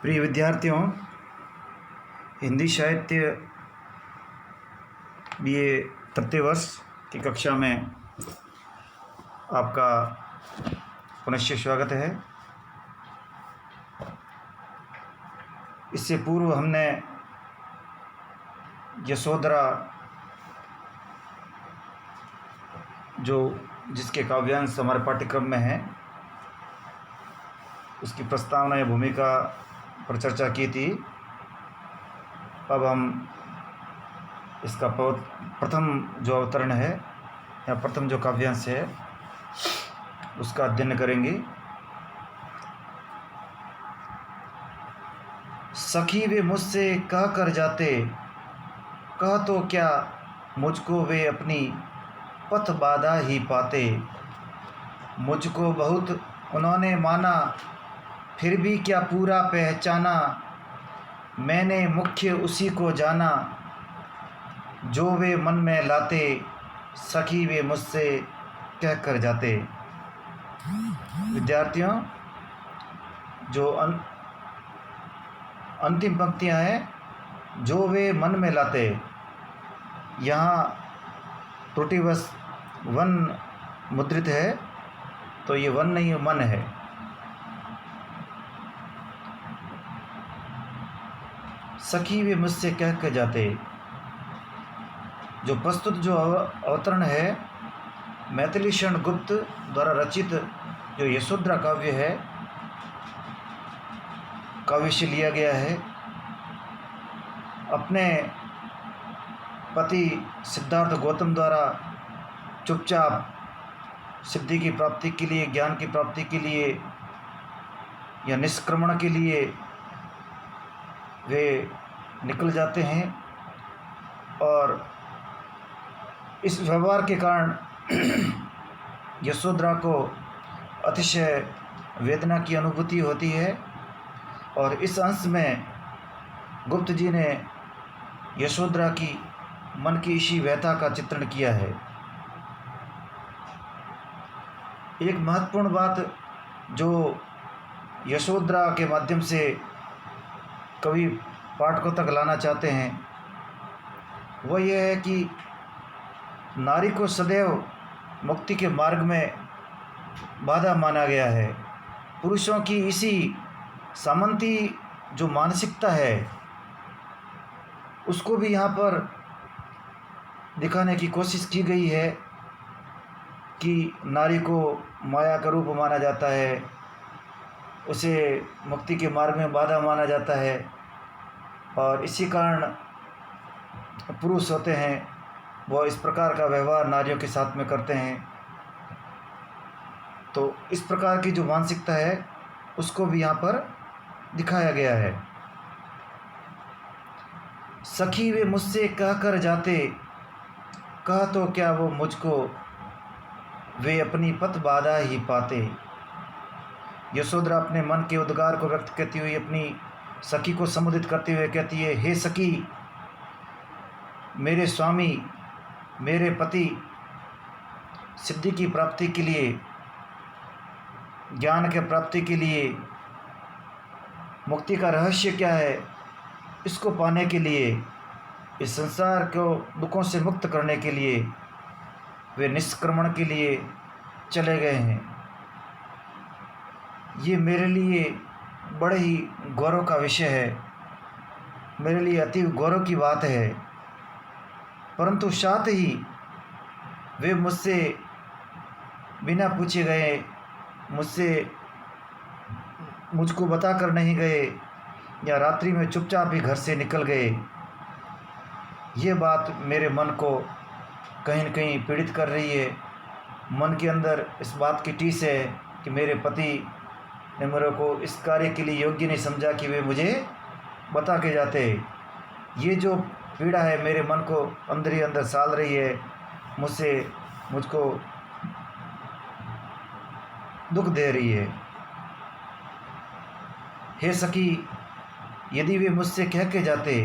प्रिय विद्यार्थियों, हिंदी साहित्य BA तृतीय वर्ष की कक्षा में आपका पुनश्च स्वागत है। इससे पूर्व हमने यशोधरा जिसके काव्यांश हमारे पाठ्यक्रम में है, उसकी प्रस्तावना या भूमिका पर चर्चा की थी। अब हम इसका प्रथम जो अवतरण है या प्रथम जो काव्यांश है उसका अध्ययन करेंगे। सखी वे मुझसे कह कर जाते, कह तो क्या मुझको वे अपनी पथ बाधा ही पाते। मुझको बहुत उन्होंने माना, फिर भी क्या पूरा पहचाना। मैंने मुख्य उसी को जाना, जो वे मन में लाते। सखी वे मुझसे कह कर जाते। विद्यार्थियों, जो अंतिम पंक्तियां हैं, जो वे मन में लाते, यहाँ त्रुटिवश वन मुद्रित है, तो ये वन नहीं मन है। सखी वे मुझसे कह के जाते। जो प्रस्तुत जो अवतरण है मैथिली शरण गुप्त द्वारा रचित जो यशोधरा काव्य है, काव्य से लिया गया है। अपने पति सिद्धार्थ गौतम द्वारा चुपचाप सिद्धि की प्राप्ति के लिए, ज्ञान की प्राप्ति के लिए या निष्क्रमण के लिए वे निकल जाते हैं, और इस व्यवहार के कारण यशोधरा को अतिशय वेदना की अनुभूति होती है। और इस अंश में गुप्त जी ने यशोधरा की मन की इसी व्यथा का चित्रण किया है। एक महत्वपूर्ण बात जो यशोधरा के माध्यम से कवि पाठकों तक लाना चाहते हैं, वह यह है कि नारी को सदैव मुक्ति के मार्ग में बाधा माना गया है। पुरुषों की इसी सामंती जो मानसिकता है उसको भी यहाँ पर दिखाने की कोशिश की गई है कि नारी को माया का रूप माना जाता है, उसे मुक्ति के मार्ग में बाधा माना जाता है, और इसी कारण पुरुष होते हैं वो इस प्रकार का व्यवहार नारियों के साथ में करते हैं। तो इस प्रकार की जो मानसिकता है उसको भी यहाँ पर दिखाया गया है। सखी वे मुझसे कह कर जाते, कह तो क्या वो मुझको वे अपनी पथ बाधा ही पाते। यशोधरा अपने मन के उद्गार को व्यक्त करती हुई अपनी सखी को संबोधित करते हुए कहती है, हे सखी, मेरे स्वामी, मेरे पति सिद्धि की प्राप्ति के लिए, ज्ञान के प्राप्ति के लिए, मुक्ति का रहस्य क्या है, इसको पाने के लिए, इस संसार को दुखों से मुक्त करने के लिए वे निष्क्रमण के लिए चले गए हैं। ये मेरे लिए बड़े ही गौरव का विषय है, मेरे लिए अति गौरव की बात है। परंतु साथ ही वे मुझसे बिना पूछे गए, मुझको बता कर नहीं गए, या रात्रि में चुपचाप ही घर से निकल गए। ये बात मेरे मन को कहीं न कहीं पीड़ित कर रही है। मन के अंदर इस बात की टीस है कि मेरे पति ने मेरे को इस कार्य के लिए योग्य नहीं समझा कि वे मुझे बता के जाते। ये जो पीड़ा है मेरे मन को अंदर ही अंदर साल रही है, मुझको दुख दे रही है। हे सखी, यदि वे मुझसे कह के जाते,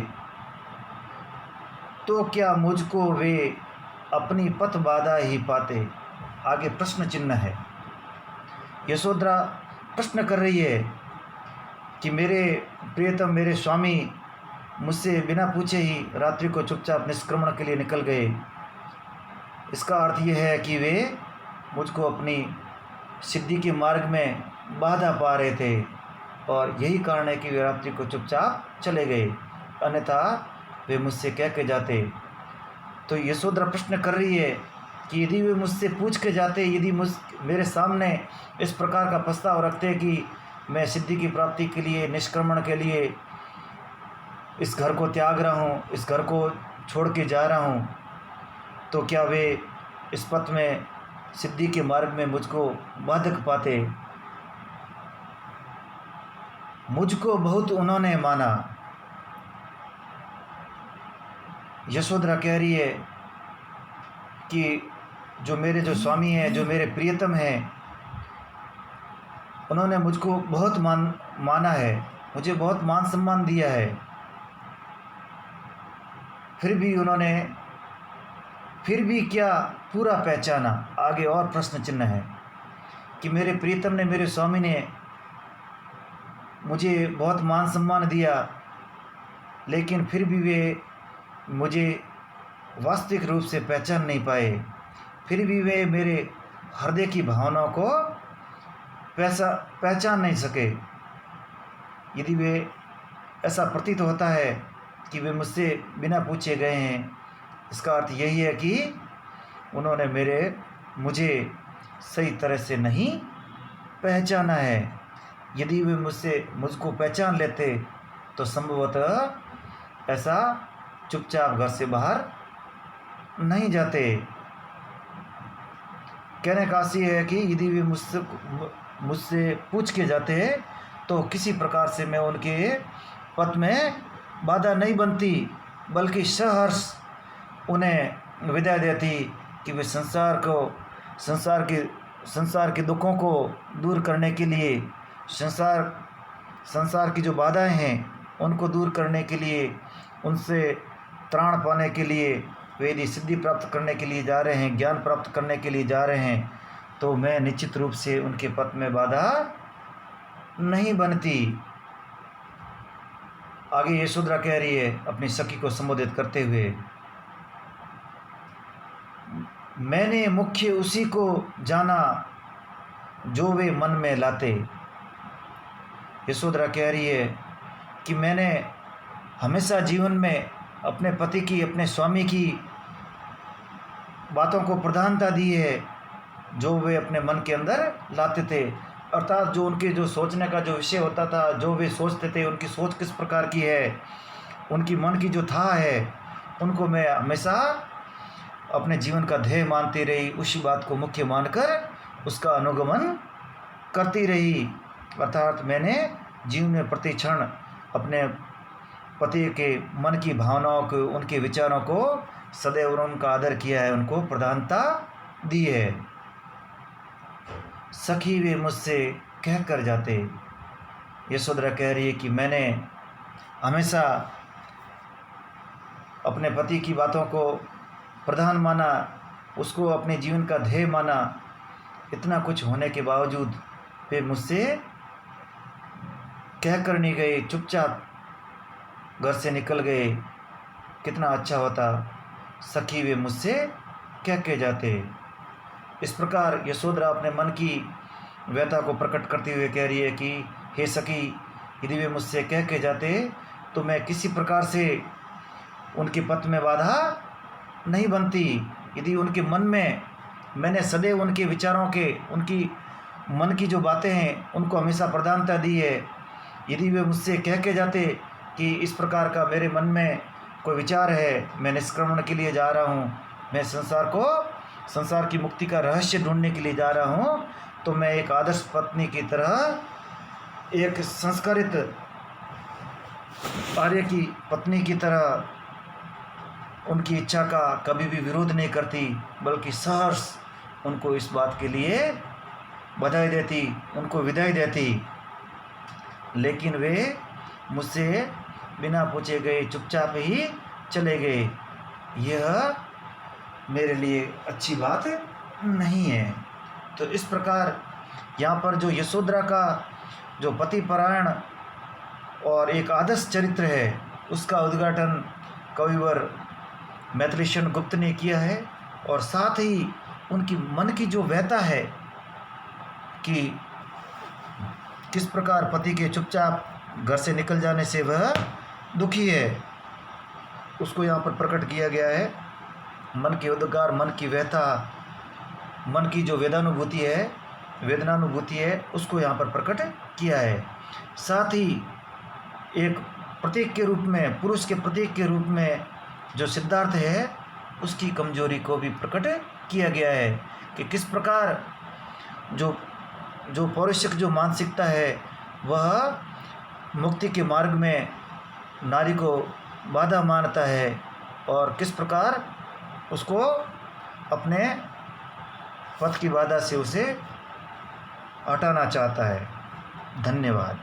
तो क्या मुझको वे अपनी पथ बाधा ही पाते। आगे प्रश्न चिन्ह है। यशोधरा प्रश्न कर रही है कि मेरे प्रियतम, मेरे स्वामी मुझसे बिना पूछे ही रात्रि को चुपचाप निष्क्रमण के लिए निकल गए। इसका अर्थ यह है कि वे मुझको अपनी सिद्धि के मार्ग में बाधा पा रहे थे, और यही कारण है कि वे रात्रि को चुपचाप चले गए, अन्यथा वे मुझसे कह के जाते। तो यशोधरा प्रश्न कर रही है कि यदि वे मुझसे पूछ के जाते, यदि मेरे सामने इस प्रकार का प्रस्ताव रखते कि मैं सिद्धि की प्राप्ति के लिए, निष्क्रमण के लिए इस घर को त्याग रहा हूँ, इस घर को छोड़ के जा रहा हूँ, तो क्या वे इस पथ में, सिद्धि के मार्ग में मुझको बाधक पाते। मुझको बहुत उन्होंने माना। यशोधरा कह रही है कि जो स्वामी हैं, जो मेरे प्रियतम हैं, उन्होंने मुझको बहुत माना है, मुझे बहुत मान सम्मान दिया है। फिर भी क्या पूरा पहचाना। आगे और प्रश्न चिन्ह है कि मेरे प्रियतम ने, मेरे स्वामी ने मुझे बहुत मान सम्मान दिया, लेकिन फिर भी वे मुझे वास्तविक रूप से पहचान नहीं पाए। फिर भी वे मेरे हृदय की भावनाओं को पहचान नहीं सके। यदि वे ऐसा प्रतीत होता है कि वे मुझसे बिना पूछे गए हैं, इसका अर्थ यही है कि उन्होंने मुझे सही तरह से नहीं पहचाना है। यदि वे मुझको पहचान लेते तो संभवतः ऐसा चुपचाप घर से बाहर नहीं जाते। कहने का आशय है कि यदि वे मुझसे पूछ के जाते तो किसी प्रकार से मैं उनके पथ में बाधा नहीं बनती, बल्कि सहर्ष उन्हें विदाई देती कि वे संसार के दुखों को दूर करने के लिए, संसार की जो बाधाएं हैं उनको दूर करने के लिए, उनसे त्राण पाने के लिए, वे यदि सिद्धि प्राप्त करने के लिए जा रहे हैं, ज्ञान प्राप्त करने के लिए जा रहे हैं, तो मैं निश्चित रूप से उनके पथ में बाधा नहीं बनती। आगे यशोधरा कह रही है अपनी सखी को संबोधित करते हुए, मैंने मुख्य उसी को जाना जो वे मन में लाते। यशोधरा कह रही है कि मैंने हमेशा जीवन में अपने पति की, अपने स्वामी की बातों को प्रधानता दी है, जो वे अपने मन के अंदर लाते थे। अर्थात जो उनके जो सोचने का जो विषय होता था, जो वे सोचते थे, उनकी सोच किस प्रकार की है, उनकी मन की जो था है, उनको मैं हमेशा अपने जीवन का ध्येय मानती रही, उसी बात को मुख्य मानकर उसका अनुगमन करती रही। अर्थात मैंने जीवन में प्रति क्षण अपने पति के मन की भावनाओं को, उनके विचारों को सदैव उनका आदर किया है, उनको प्रधानता दी है। सखी वे मुझसे कह कर जाते। यशोधरा कह रही है कि मैंने हमेशा अपने पति की बातों को प्रधान माना, उसको अपने जीवन का ध्येय माना। इतना कुछ होने के बावजूद वे मुझसे कह कर नहीं गए, चुपचाप घर से निकल गए। कितना अच्छा होता सखी वे मुझसे कह के जाते। इस प्रकार यशोधरा अपने मन की व्यथा को प्रकट करते हुए कह रही है कि हे सखी, यदि वे मुझसे कह के जाते तो मैं किसी प्रकार से उनके पथ में बाधा नहीं बनती। यदि उनके मन में मैंने सदैव उनके विचारों के, उनकी मन की जो बातें हैं, उनको हमेशा प्रधानता दी है, यदि वे मुझसे कह के जाते कि इस प्रकार का मेरे मन में कोई विचार है, मैं निष्क्रमण के लिए जा रहा हूँ, मैं संसार की मुक्ति का रहस्य ढूंढने के लिए जा रहा हूँ, तो मैं एक आदर्श पत्नी की तरह, एक संस्कारित आर्य की पत्नी की तरह उनकी इच्छा का कभी भी विरोध नहीं करती, बल्कि सहर्ष उनको इस बात के लिए बधाई देती, उनको विदाई देती। लेकिन वे मुझसे बिना पूछे गए चुपचाप ही चले गए। यह मेरे लिए अच्छी बात नहीं है। तो इस प्रकार यहाँ पर जो यशोधरा का जो पति परायण और एक आदर्श चरित्र है, उसका उद्घाटन कविवर मैथिलीशरण गुप्त ने किया है। और साथ ही उनकी मन की जो व्यथा है कि किस प्रकार पति के चुपचाप घर से निकल जाने से वह दुखी है, उसको यहाँ पर प्रकट किया गया है। मन के उद्गार, मन की व्यथा, मन की जो वेदनानुभूति है, उसको यहाँ पर प्रकट किया है। साथ ही एक प्रतीक के रूप में, पुरुष के प्रतीक के रूप में जो सिद्धार्थ है, उसकी कमजोरी को भी प्रकट किया गया है कि किस प्रकार जो पौरुषिक जो मानसिकता है वह मुक्ति के मार्ग में नारी को बाधा मानता है और किस प्रकार उसको अपने पथ की बाधा से उसे हटाना चाहता है। धन्यवाद।